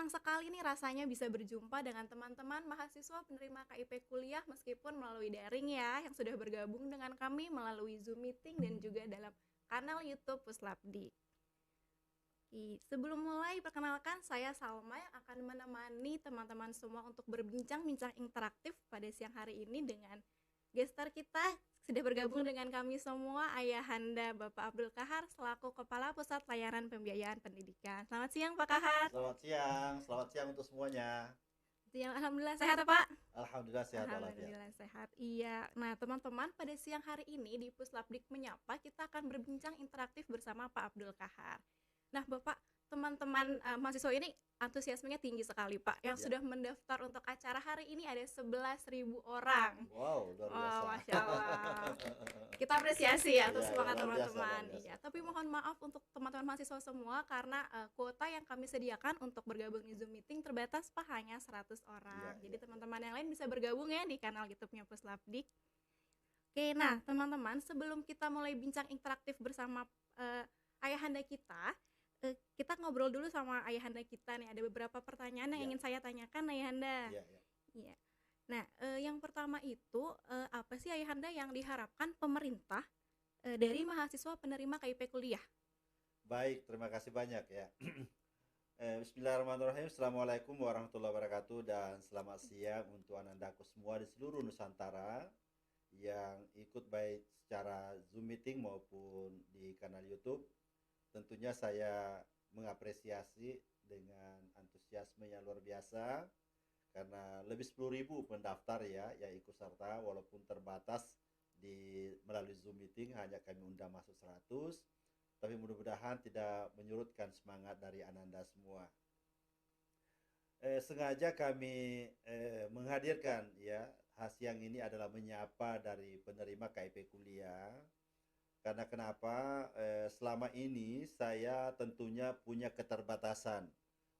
senang sekali nih rasanya bisa berjumpa dengan teman-teman mahasiswa penerima KIP kuliah meskipun melalui daring ya, yang sudah bergabung dengan kami melalui Zoom meeting dan juga dalam kanal YouTube Puslapdi. Sebelum mulai, perkenalkan saya Salma yang akan menemani teman-teman semua untuk berbincang-bincang interaktif pada siang hari ini dengan gestar kita. Sudah bergabung dengan kami semua, Ayahanda Bapak Abdul Kahar selaku Kepala Pusat Layanan Pembiayaan Pendidikan. Selamat siang Pak Kahar. Selamat siang untuk semuanya. Siang, Alhamdulillah sehat Pak. Alhamdulillah sehat walafiat. Alhamdulillah sehat. Iya. Nah, teman-teman, pada siang hari ini di Puslapdik Menyapa kita akan berbincang interaktif bersama Pak Abdul Kahar. Nah, Bapak, teman-teman mahasiswa ini antusiasmenya tinggi sekali, Pak. Yang Ya. sudah mendaftar untuk acara hari ini ada 11.000 orang. Wow, luar biasa. Masya Allah. Kita apresiasi ya untuk Iya, semangat luar biasa, teman-teman. luar biasa. Iya, tapi mohon maaf untuk teman-teman mahasiswa semua karena kuota yang kami sediakan untuk bergabung di Zoom meeting terbatas Pak, hanya 100 orang. Iya, Jadi iya. teman-teman yang lain bisa bergabung ya di kanal YouTube-nya Puslapdik. Oke, nah teman-teman, sebelum kita mulai bincang interaktif bersama ayahanda kita ngobrol dulu sama ayahanda kita nih. Ada beberapa pertanyaan yang Iya. ingin saya tanyakan ayahanda. Iya, iya. Iya. Nah, yang pertama itu apa sih ayahanda yang diharapkan pemerintah dari mahasiswa penerima KIP kuliah? Baik, terima kasih banyak ya. Bismillahirrahmanirrahim. Assalamualaikum warahmatullahi wabarakatuh dan selamat siang untuk anandaku semua di seluruh Nusantara yang ikut baik secara Zoom meeting maupun di kanal YouTube. Tentunya saya mengapresiasi dengan antusiasme yang luar biasa karena lebih 10.000 pendaftar ya yang ikut serta, walaupun terbatas melalui Zoom meeting hanya kami undang masuk 100, tapi mudah-mudahan tidak menyurutkan semangat dari Ananda semua. Sengaja kami menghadirkan ya siang ini adalah menyapa dari penerima KIP kuliah. Karena kenapa? Selama ini saya tentunya punya keterbatasan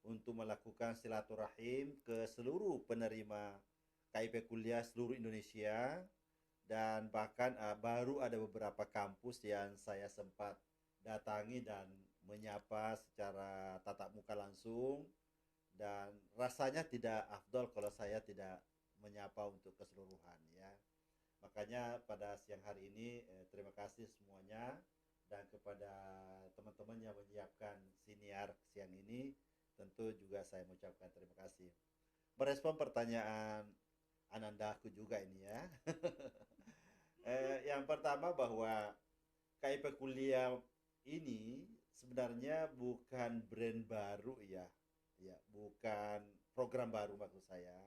untuk melakukan silaturahim ke seluruh penerima KIP kuliah seluruh Indonesia, dan bahkan baru ada beberapa kampus yang saya sempat datangi dan menyapa secara tatap muka langsung, dan rasanya tidak afdol kalau saya tidak menyapa untuk keseluruhan ya. Makanya pada siang hari ini terima kasih semuanya, dan kepada teman-teman yang menyiapkan siniar siang ini tentu juga saya mengucapkan terima kasih. Merespon pertanyaan Anandaku juga ini ya. Yang pertama bahwa KIP kuliah ini sebenarnya bukan brand baru ya, bukan program baru maksud saya,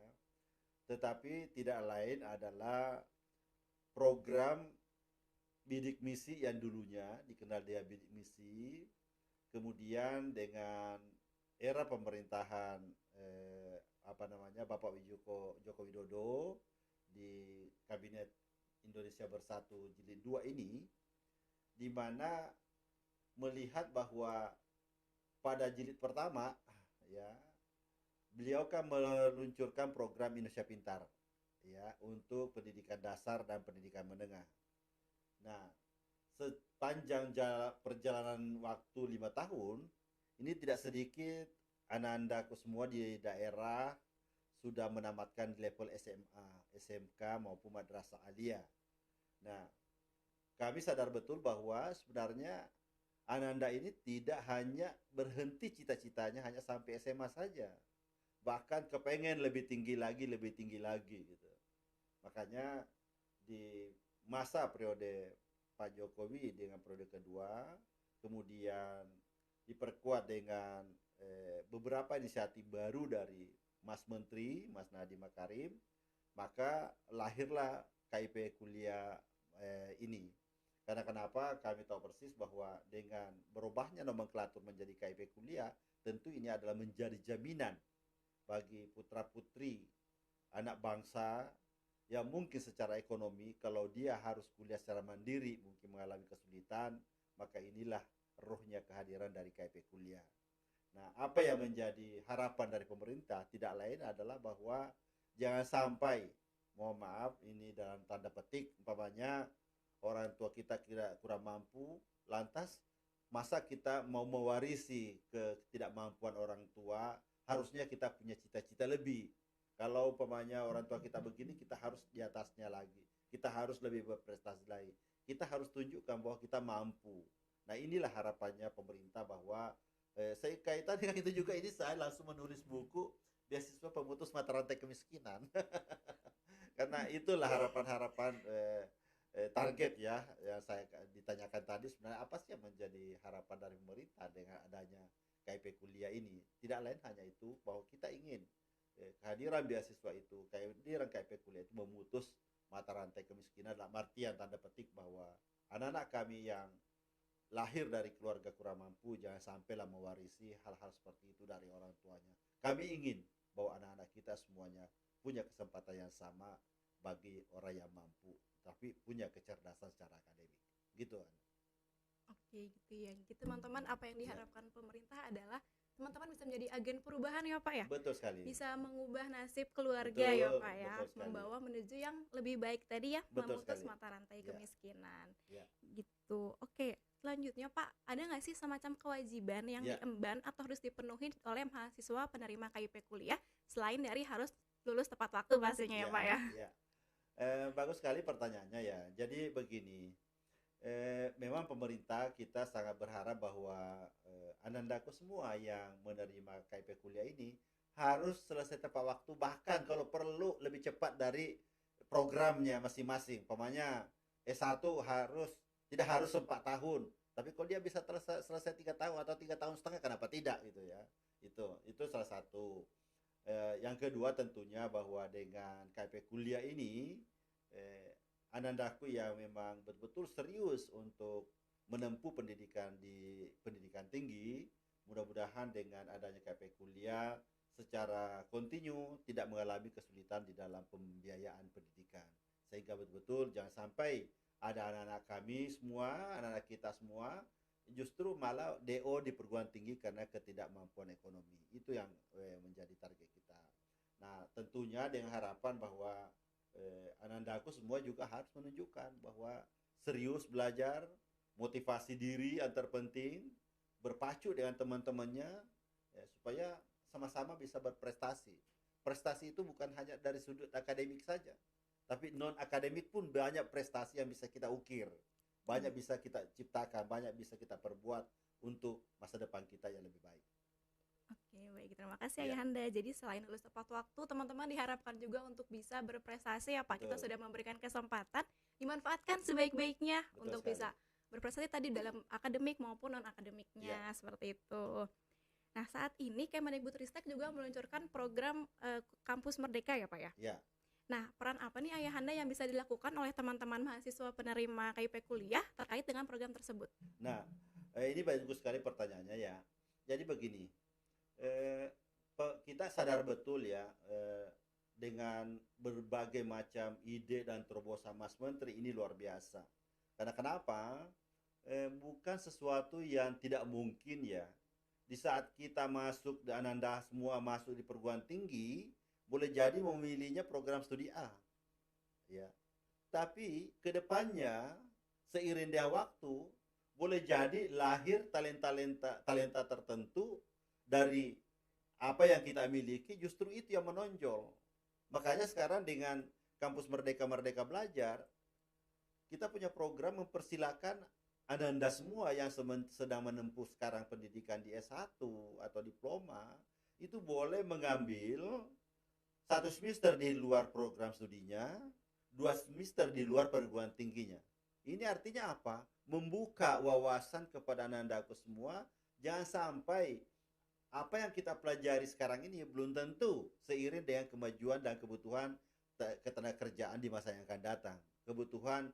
tetapi tidak lain adalah program bidik misi yang dulunya dikenal dia bidik misi, kemudian dengan era pemerintahan Bapak Joko Widodo di Kabinet Indonesia Bersatu Jilid 2 ini, di mana melihat bahwa pada jilid pertama ya beliau kan meluncurkan program Indonesia Pintar ya untuk pendidikan dasar dan pendidikan menengah. Nah, sepanjang perjalanan waktu 5 tahun ini tidak sedikit anak-anakku semua di daerah sudah menamatkan level SMA, SMK maupun madrasah aliyah. Nah, kami sadar betul bahwa sebenarnya Ananda ini tidak hanya berhenti cita-citanya hanya sampai SMA saja, bahkan kepengen lebih tinggi lagi gitu. Makanya di masa periode Pak Jokowi dengan periode kedua, kemudian diperkuat dengan beberapa inisiatif baru dari Mas Menteri, Mas Nadiem Makarim, maka lahirlah KIP kuliah ini. Karena kenapa? Kami tahu persis bahwa dengan berubahnya nomenklatur menjadi KIP kuliah, tentu ini adalah menjadi jaminan bagi putra-putri anak bangsa yang mungkin secara ekonomi kalau dia harus kuliah secara mandiri mungkin mengalami kesulitan, maka inilah rohnya kehadiran dari KIP kuliah. Nah, apa yang menjadi harapan dari pemerintah tidak lain adalah bahwa jangan sampai, mohon maaf ini dalam tanda petik, umpamanya orang tua kita kurang mampu, lantas masa kita mau mewarisi ketidakmampuan orang tua harusnya kita punya cita-cita lebih. Kalau umpamanya orang tua kita begini, kita harus di atasnya lagi. Kita harus lebih berprestasi lagi. Kita harus tunjukkan bahwa kita mampu. Nah, inilah harapannya pemerintah bahwa saya kaitan dengan itu juga, ini saya langsung menulis buku beasiswa pemutus mata rantai kemiskinan. Karena itulah harapan-harapan target ya yang saya ditanyakan tadi, sebenarnya apa sih yang menjadi harapan dari pemerintah dengan adanya KIP kuliah ini. Tidak lain hanya itu, bahwa kita ingin kehadiran beasiswa itu, kehadiran KIP kuliah itu memutus mata rantai kemiskinan, dalam artian tanda petik bahwa anak-anak kami yang lahir dari keluarga kurang mampu jangan sampailah mewarisi hal-hal seperti itu dari orang tuanya. Kami ingin bahwa anak-anak kita semuanya punya kesempatan yang sama bagi orang yang mampu, tapi punya kecerdasan secara akademik. Gitu kan. Oke, gitu ya. Jadi teman-teman, apa yang diharapkan pemerintah adalah teman-teman bisa menjadi agen perubahan ya Pak ya. Betul sekali. Bisa mengubah nasib keluarga Betul, ya Pak ya, betul sekali. membawa menuju yang lebih baik tadi ya, Betul memutus sekali. mata rantai Ya. kemiskinan. Ya. Gitu. Oke, selanjutnya Pak, ada nggak sih semacam kewajiban yang Ya. diemban atau harus dipenuhi oleh mahasiswa penerima KIP kuliah selain dari harus lulus tepat waktu pastinya ya Pak ya? Ya. Bagus sekali pertanyaannya ya. Jadi begini, memang pemerintah kita sangat berharap bahwa anandaku semua yang menerima KIP kuliah ini harus selesai tepat waktu, bahkan kalau perlu lebih cepat dari programnya masing-masing. Umpamanya S1 tidak harus 4 tahun, tapi kalau dia bisa selesai 3 tahun atau 3 tahun setengah, kenapa tidak gitu ya. Itu salah satu. Yang kedua tentunya bahwa dengan KIP kuliah ini anandaku yang memang betul-betul serius untuk menempuh pendidikan di pendidikan tinggi, mudah-mudahan dengan adanya KIP kuliah secara kontinu tidak mengalami kesulitan di dalam pembiayaan pendidikan, sehingga betul-betul jangan sampai ada anak-anak kami semua, anak-anak kita semua justru malah DO di perguruan tinggi karena ketidakmampuan ekonomi. Itu yang menjadi target kita. Nah, tentunya dengan harapan bahwa anandaku semua juga harus menunjukkan bahwa serius belajar, motivasi diri yang terpenting, berpacu dengan teman-temannya ya, supaya sama-sama bisa berprestasi. Prestasi itu bukan hanya dari sudut akademik saja, tapi non akademik pun banyak prestasi yang bisa kita ukir, banyak bisa kita ciptakan, banyak bisa kita perbuat untuk masa depan kita yang lebih baik. Oke, baik. Terima kasih Ayahanda. Jadi selain lulus tepat waktu, teman-teman diharapkan juga untuk bisa berprestasi ya Pak. Kita sudah memberikan kesempatan, dimanfaatkan sebaik-baiknya untuk bisa berprestasi tadi dalam akademik maupun non-akademiknya, seperti itu. Nah, saat ini Kemendikbudristek juga meluncurkan program Kampus Merdeka ya Pak ya? Ya. Nah, peran apa nih Ayahanda yang bisa dilakukan oleh teman-teman mahasiswa penerima KIP kuliah terkait dengan program tersebut? Nah, ini bagus sekali pertanyaannya ya. Jadi begini, kita sadar betul ya, dengan berbagai macam ide dan terobosan Mas Menteri ini luar biasa. Karena kenapa? Bukan sesuatu yang tidak mungkin ya. Di saat kita masuk dan Anda semua masuk di perguruan tinggi, boleh jadi memilihnya program studi A, ya. Tapi kedepannya seiring dengan waktu, boleh jadi lahir talenta tertentu dari apa yang kita miliki, justru itu yang menonjol. Makanya sekarang dengan Kampus Merdeka Belajar, kita punya program mempersilakan Anda semua yang sedang menempuh sekarang pendidikan di S1 atau diploma, itu boleh mengambil 1 semester di luar program studinya, 2 semester di luar perguruan tingginya. Ini artinya apa? Membuka wawasan kepada anak-anakku semua. Jangan sampai apa yang kita pelajari sekarang ini belum tentu seiring dengan kemajuan dan kebutuhan ketenagakerjaan di masa yang akan datang. Kebutuhan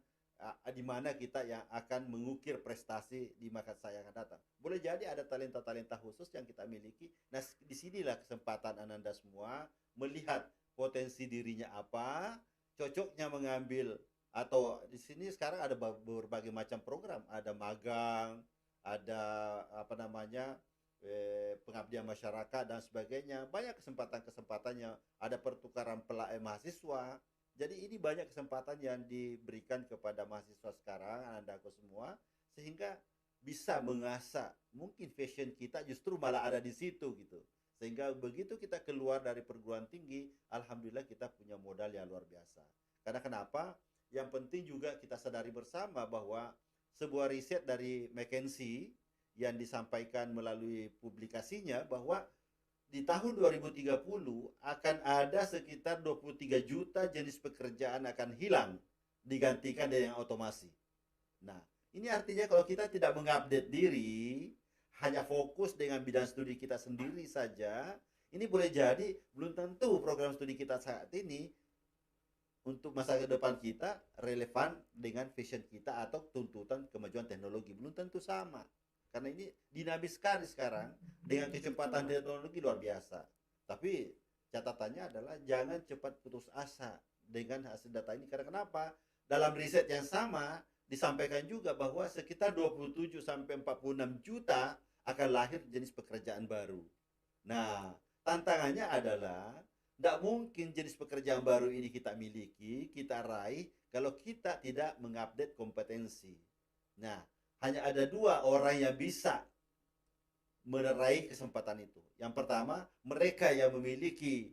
di mana kita yang akan mengukir prestasi di masa yang akan datang. Boleh jadi ada talenta-talenta khusus yang kita miliki. Nah, disinilah kesempatan Anda semua melihat potensi dirinya apa, cocoknya mengambil, atau di sini sekarang ada berbagai macam program, ada magang, ada pengabdian masyarakat dan sebagainya. Banyak kesempatan-kesempatannya, ada pertukaran mahasiswa. Jadi ini banyak kesempatan yang diberikan kepada mahasiswa sekarang, anakku semua, sehingga bisa mengasah mungkin fashion kita justru malah ada di situ gitu. Sehingga begitu kita keluar dari perguruan tinggi, alhamdulillah kita punya modal yang luar biasa. Karena kenapa? Yang penting juga kita sadari bersama bahwa sebuah riset dari McKinsey yang disampaikan melalui publikasinya bahwa di tahun 2030 akan ada sekitar 23 juta jenis pekerjaan akan hilang digantikan dengan otomasi. Nah, ini artinya kalau kita tidak mengupdate diri, hanya fokus dengan bidang studi kita sendiri saja, ini boleh jadi belum tentu program studi kita saat ini untuk masa depan kita relevan dengan vision kita atau tuntutan kemajuan teknologi. Belum tentu sama. Karena ini dinamis sekali sekarang dengan kecepatan teknologi luar biasa. Tapi catatannya adalah jangan cepat putus asa dengan hasil data ini. Karena kenapa? Dalam riset yang sama disampaikan juga bahwa sekitar 27 sampai 46 juta akan lahir jenis pekerjaan baru. Nah, tantangannya adalah tidak mungkin jenis pekerjaan baru ini kita miliki, kita raih kalau kita tidak mengupdate kompetensi. Nah, hanya ada dua orang yang bisa meraih kesempatan itu. Yang pertama, mereka yang memiliki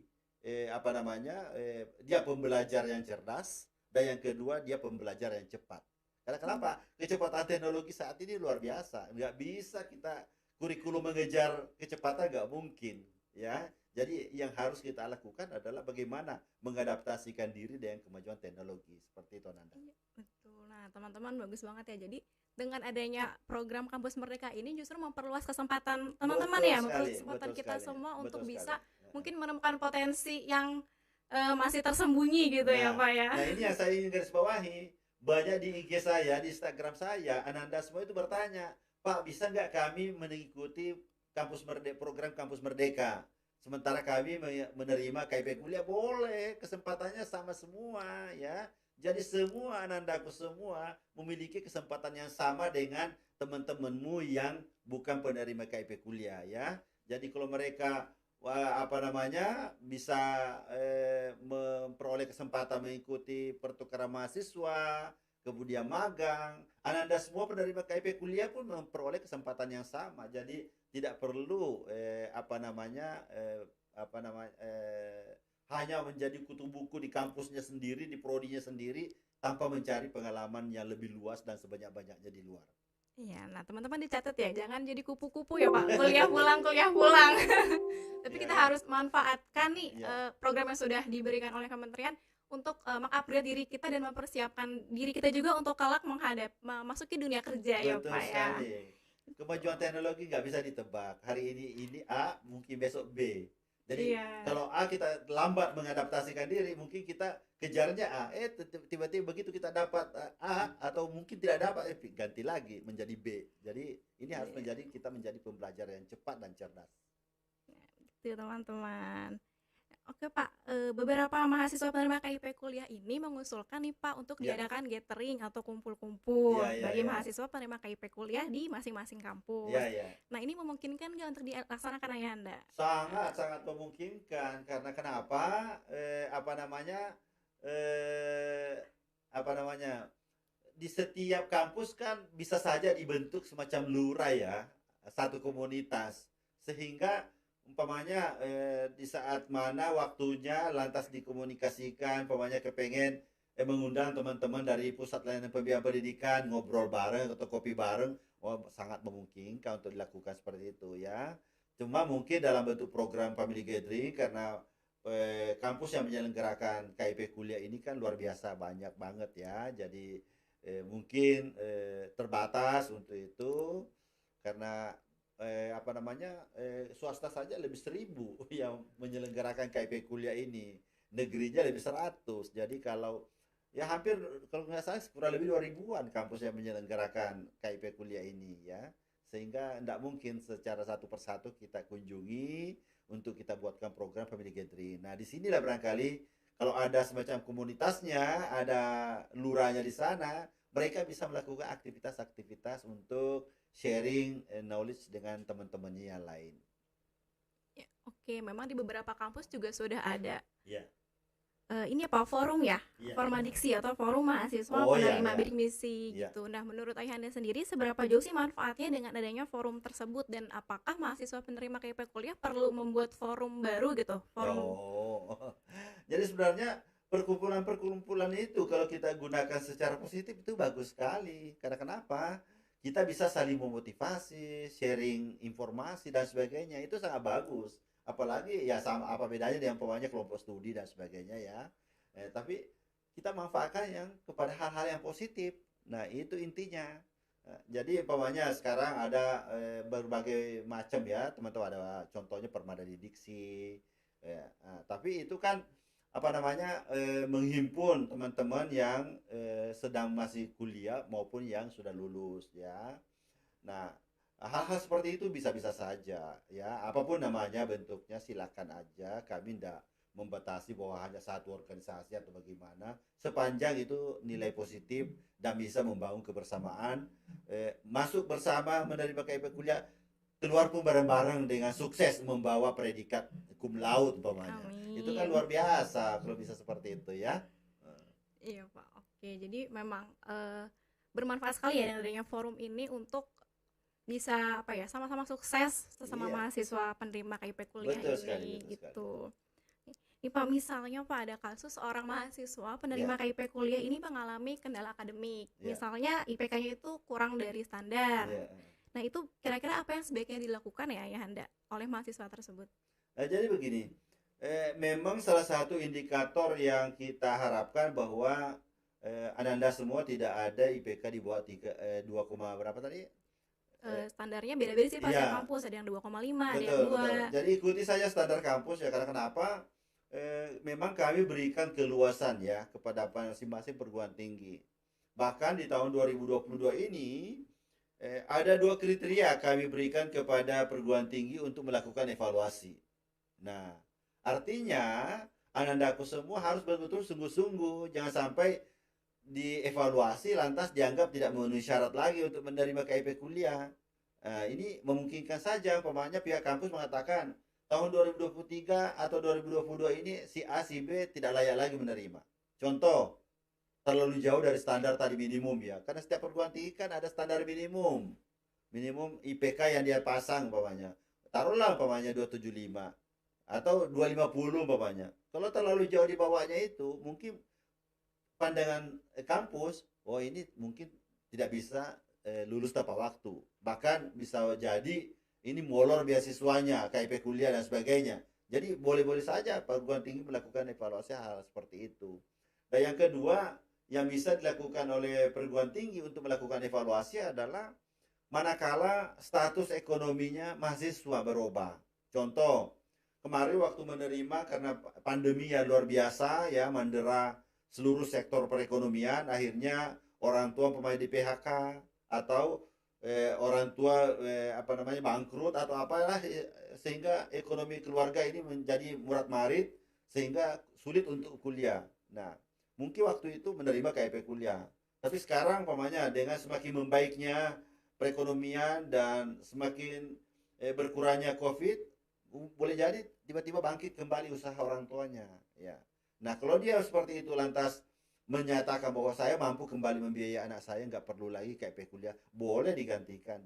dia pembelajar yang cerdas, dan yang kedua dia pembelajar yang cepat. Karena kenapa? Kecepatan teknologi saat ini luar biasa. Nggak bisa kita kurikulum mengejar kecepatan, nggak mungkin, ya. Jadi yang harus kita lakukan adalah bagaimana mengadaptasikan diri dengan kemajuan teknologi. Seperti itu, Nanda. Betul. Nah, teman-teman bagus banget ya. Jadi dengan adanya program Kampus Merdeka ini justru memperluas kesempatan teman-teman ya, memperluas kesempatan kita semua untuk bisa mungkin menemukan potensi yang masih tersembunyi gitu ya, Pak ya. Nah, ini yang saya ingin garis bawahi. Banyak di IG saya, di Instagram saya, Ananda semua itu bertanya, Pak, bisa nggak kami mengikuti program Kampus Merdeka? Sementara kami menerima KIP kuliah. Boleh, kesempatannya sama semua, ya. Jadi semua Anandaku semua memiliki kesempatan yang sama dengan teman-temanmu yang bukan penerima KIP kuliah, ya. Jadi kalau mereka bisa memperoleh kesempatan mengikuti pertukaran mahasiswa, kemudian magang, Ananda semua penerima KIP kuliah pun memperoleh kesempatan yang sama. Jadi tidak perlu hanya menjadi kutu buku di kampusnya sendiri, di prodinya sendiri, tanpa mencari pengalaman yang lebih luas dan sebanyak-banyaknya di luar. Iya, nah teman-teman dicatat ya, jangan jadi kupu-kupu ya Pak, kuliah pulang. Tapi kita harus manfaatkan nih program yang sudah diberikan oleh kementerian untuk mengupgrade diri kita dan mempersiapkan diri kita juga untuk kelak memasuki dunia kerja. Betul ya Pak sekali. Ya. Kemajuan teknologi nggak bisa ditebak. Hari ini A, mungkin besok B. Jadi kalau A kita lambat mengadaptasikan diri, mungkin kita kejarnya A. Tiba-tiba begitu kita dapat A atau mungkin tidak dapat, ganti lagi menjadi B. Jadi ini harus kita menjadi pembelajar yang cepat dan cerdas. Betul teman-teman. Oke Pak, beberapa mahasiswa penerima KIP kuliah ini mengusulkan nih Pak untuk diadakan gathering atau kumpul-kumpul bagi mahasiswa penerima KIP kuliah di masing-masing kampus. Nah ini memungkinkan nggak untuk dilaksanakan Ayahanda? Sangat memungkinkan. Karena kenapa? Di setiap kampus kan bisa saja dibentuk semacam lurah ya, satu komunitas, sehingga umpamanya di saat mana waktunya lantas dikomunikasikan, umpamanya kepengen mengundang teman-teman dari pusat layanan pembiayaan pendidikan ngobrol bareng atau kopi bareng, sangat memungkinkan untuk dilakukan seperti itu ya. Cuma mungkin dalam bentuk program family gathering, karena kampus yang menyelenggarakan KIP kuliah ini kan luar biasa banyak banget ya. Jadi mungkin terbatas untuk itu, karena swasta saja lebih 1.000 yang menyelenggarakan KIP kuliah ini, negerinya lebih 100. Jadi kalau nggak salah kurang lebih 2.000-an kampus yang menyelenggarakan KIP kuliah ini ya, sehingga tidak mungkin secara satu persatu kita kunjungi untuk kita buatkan program family gathering. Nah disinilah barangkali kalau ada semacam komunitasnya, ada lurahnya di sana, mereka bisa melakukan aktivitas-aktivitas untuk sharing knowledge dengan teman-temannya yang lain. Ya, oke, memang di beberapa kampus juga sudah ada ini apa forum ya, Iya. Forma Diksi atau forum mahasiswa Oh iya, penerima iya. bidik misi Iya. gitu. Nah, menurut Ayahanda sendiri seberapa jauh sih manfaatnya dengan adanya forum tersebut, dan apakah mahasiswa penerima KIP kuliah perlu membuat forum baru gitu? Forum. Oh, jadi sebenarnya perkumpulan-perkumpulan itu kalau kita gunakan secara positif itu bagus sekali. Karena kenapa? Kita bisa saling memotivasi, sharing informasi dan sebagainya. Itu sangat bagus. Apalagi ya sama apa bedanya dengan umpamanya kelompok studi dan sebagainya ya. Tapi kita manfaatkan yang kepada hal-hal yang positif. Nah, itu intinya. Jadi umpamanya sekarang ada berbagai macam ya, teman-teman, ada contohnya permada diksi ya. Tapi itu kan apa namanya menghimpun teman-teman yang sedang masih kuliah maupun yang sudah lulus ya. Nah, hal-hal seperti itu bisa-bisa saja ya, apapun namanya bentuknya silakan aja, kami tidak membatasi bahwa hanya satu organisasi atau bagaimana, sepanjang itu nilai positif dan bisa membangun kebersamaan, masuk bersama menerima KIP kuliah, keluar pun bareng-bareng dengan sukses membawa predikat cum laude umpamanya. Itu kan Amin. luar biasa kalau bisa seperti itu ya. Iya Pak, oke. Jadi memang bermanfaat sekali ya dengan adanya forum ini untuk bisa apa ya, sama-sama sukses sesama Iya, mahasiswa penerima KIP kuliah betul sekali, ini betul sekali. gitu. Ini Pak, misalnya Pak ada kasus seorang mahasiswa penerima Ya, KIP kuliah ini mengalami kendala akademik. ya, Misalnya IPK-nya itu kurang dari standar. ya. Nah, itu kira-kira apa yang sebaiknya dilakukan ya Ayahanda oleh mahasiswa tersebut? Jadi begini, memang salah satu indikator yang kita harapkan bahwa Ananda semua tidak ada IPK di bawah 2, berapa tadi? Standarnya beda-beda sih Pak, Iya, setiap kampus ada yang 2,5, ada yang betul, 2. betul. Jadi ikuti saja standar kampus ya, karena kenapa? Memang kami berikan keluasan ya kepada masing-masing perguruan tinggi. Bahkan di tahun 2022 ini ada 2 kriteria kami berikan kepada perguruan tinggi untuk melakukan evaluasi. Nah, artinya anandaku semua harus betul-betul sungguh-sungguh, jangan sampai dievaluasi lantas dianggap tidak memenuhi syarat lagi untuk menerima KIP kuliah. Ini memungkinkan saja, umpamanya pihak kampus mengatakan tahun 2023 atau 2022 ini si A, si B tidak layak lagi menerima. Contoh, terlalu jauh dari standar tadi minimum ya. Karena setiap perguruan tinggi kan ada standar minimum. Minimum IPK yang dia pasang umpamanya. Taruhlah umpamanya 275 atau 250 umpamanya. Kalau terlalu jauh di bawahnya itu, mungkin pandangan kampus, oh ini mungkin tidak bisa lulus tepat waktu. Bahkan bisa jadi ini molor beasiswanya, KIP kuliah dan sebagainya. Jadi boleh-boleh saja perguruan tinggi melakukan evaluasi hal seperti itu. Dan yang kedua, yang bisa dilakukan oleh perguruan tinggi untuk melakukan evaluasi adalah manakala status ekonominya mahasiswa berubah. Contoh, kemarin waktu menerima karena pandemi yang luar biasa ya, mendera seluruh sektor perekonomian, akhirnya orang tua pemain di PHK atau orang tua apa namanya bangkrut atau apalah, sehingga ekonomi keluarga ini menjadi murat-marit sehingga sulit untuk kuliah. Nah, mungkin waktu itu menerima KIP kuliah. Tapi sekarang pamannya dengan semakin membaiknya perekonomian dan semakin berkurangnya COVID, boleh jadi tiba-tiba bangkit kembali usaha orang tuanya ya. Nah, kalau dia seperti itu lantas menyatakan bahwa saya mampu kembali membiayai anak saya, nggak perlu lagi KIP kuliah, boleh digantikan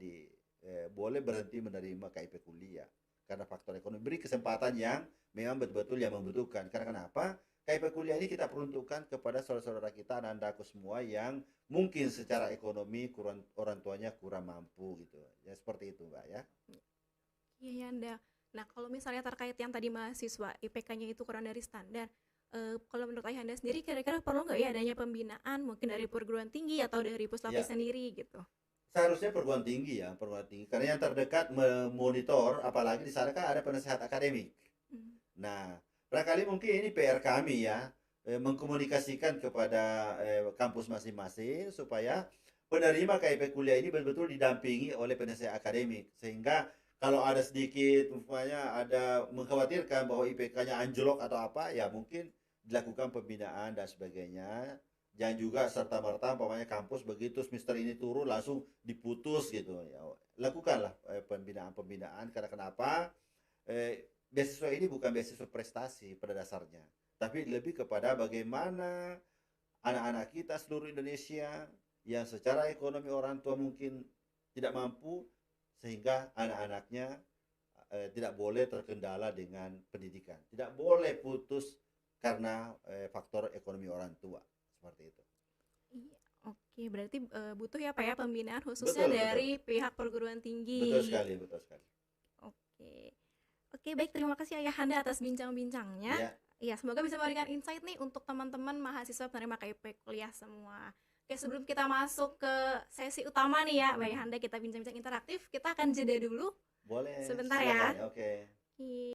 boleh berhenti menerima KIP kuliah karena faktor ekonomi. Beri kesempatan yang memang betul-betul yang membutuhkan. Karena kenapa? KIP kuliah ini kita peruntukkan kepada saudara-saudara kita, anak-anakku semua yang mungkin secara ekonomi orang tuanya kurang mampu gitu. Ya seperti itu, Mbak ya. Iya Yanda. Nah, kalau misalnya terkait yang tadi mahasiswa IPK-nya itu kurang dari standar, kalau menurut Ayahanda sendiri kira-kira perlu nggak ya adanya pembinaan mungkin dari perguruan tinggi atau dari Puslapis Ya, sendiri gitu? seharusnya perguruan tinggi ya, perguruan tinggi. Karena yang terdekat memonitor, apalagi di sana kan ada penasehat akademik. Hmm. Nah, barangkali mungkin ini PR kami ya, mengkomunikasikan kepada kampus masing-masing supaya penerima KIP kuliah ini betul-betul didampingi oleh penasehat akademik, sehingga kalau ada sedikit umpamanya ada mengkhawatirkan bahwa IPK-nya anjlok atau apa ya, mungkin dilakukan pembinaan dan sebagainya. Jangan juga serta merta umpamanya kampus begitu semester ini turun langsung diputus gitu ya. Lakukanlah pembinaan-pembinaan, karena kenapa? Beasiswa ini bukan beasiswa prestasi pada dasarnya. tapi lebih kepada bagaimana anak-anak kita seluruh Indonesia yang secara ekonomi orang tua mungkin tidak mampu, sehingga anak-anaknya tidak boleh terkendala dengan pendidikan, tidak boleh putus karena faktor ekonomi orang tua, seperti itu. Iya, oke. Berarti butuh ya Pak ya pembinaan khususnya Betul, dari pihak perguruan tinggi. betul sekali, betul sekali. Oke. Oke, baik, terima kasih Ayahanda atas bincang-bincangnya. Ya, Ya, semoga bisa memberikan insight nih untuk teman-teman mahasiswa penerima KIP kuliah semua. Oke, sebelum kita masuk ke sesi utama nih ya, Ayahanda, kita bincang-bincang interaktif, kita akan jeda dulu boleh. sebentar Silakan. ya. Oke. Oke.